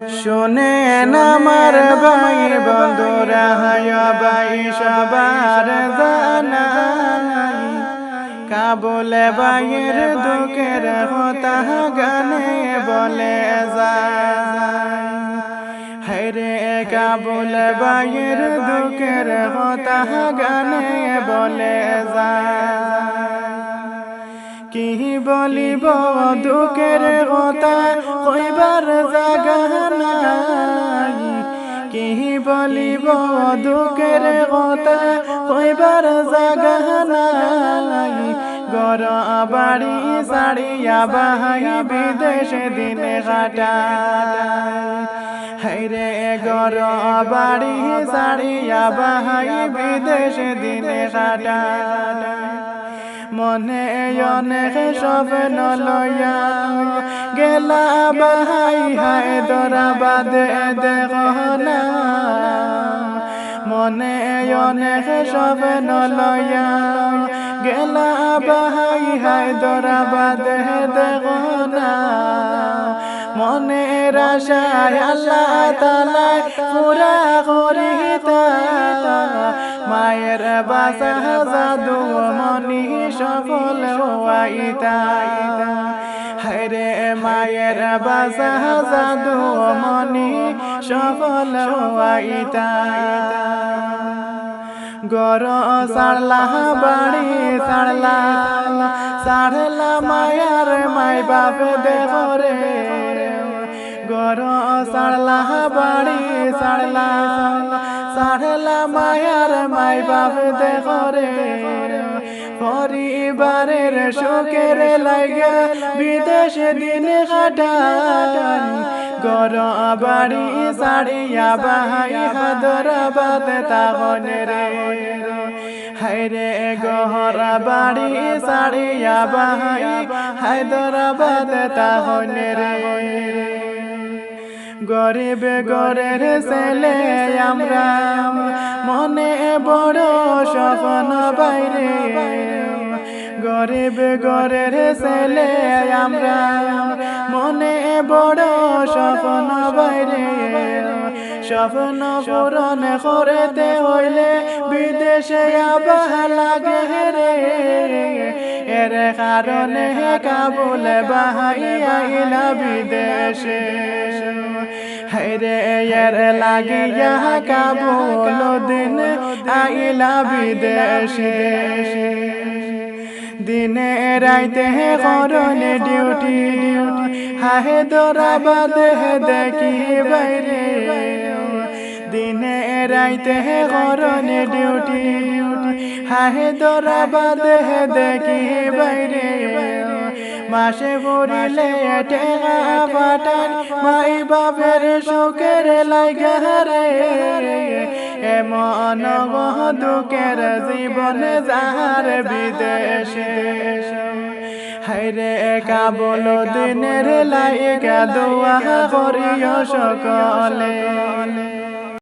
শোনেন আমার ভাই বন্ধুরা ভাই সবার জানাই কাবুলে ভাইয়ের দুঃখের কথা গানে বলে যায়। হায়রে কাবুলে ভাইয়ের দুঃখের কথা গানে বলে যায়। কি বলিব দুঃখের কথা কইবার জায়গা নাই। কি বলিব দুঃখের কথা কইবার জায়গা নাই। ঘর বাড়ি ছাড়িয়া বাহাই বিদেশে দিনে কাটায়। হায়রে ঘর বাড়ি ছাড়িয়া বাহাই বিদেশে দিনে কাটায়। মনে অনেক স্বপ্ন লইয়া গেলা বাহাই হায়দরাবাদে দেখো না। মনে অনেক স্বপ্ন লইয়া গেলা বাহাই হায়দরাবাদে দেখো না। মনের আশায় আল্লাহ তাআলা পুরা করিতা মায়ের বাসা জাদু মনি সফল হইতা। হায়রে মায়ের বাসা জাদু মনি সফল হইতা। গর সারলা বাড়ি সারলা সারলা মায়ার মাই বাপ দেখরে। গর সারলা বাড়ি সারলা সারলা মায়ার মাই বাপ দেখরে। পরিবারের সুখের লাগা বিদেশে দিনে কাটান। গর বাড়ি ছাড়িয়া বাহাই হায়দরাবাদ তাহনে রে। হায়রে গহর বাড়ি ছাড়িয়া বাহাই হায়দরাবাদ তাহনে রে। গরিব ঘরের ছেলে আমরা মনে বড় স্বপ্ন বাইরে। গরিব ঘরের ছেলে আমরা মনে বড় স্বপ্ন বাইরে। স্বপ্ন পূরণ করতে হইলে বিদেশে আবার লাগে রে। এর কারণে কাবুলে বাহাই আইলা বিদেশে। হায়রে এর লাগিয়া কাবুল দিন আইলা বিদেশে। দিনে রাইতে করনে ডিউটি হায়দরাবাদ দেখি বাইরে। দিনে রাইতে করনে ডিউটি হায়দরাবাদ দেখি বাইরে। মাসে পড়িলে টেকা পাঠান মাই বাপের সুখের লাগা রে। এমন দুঃখের জীবন যাহার বিদেশে। হায়রে কাবুল দিনের লাইগা দোয়া করিও সকলে।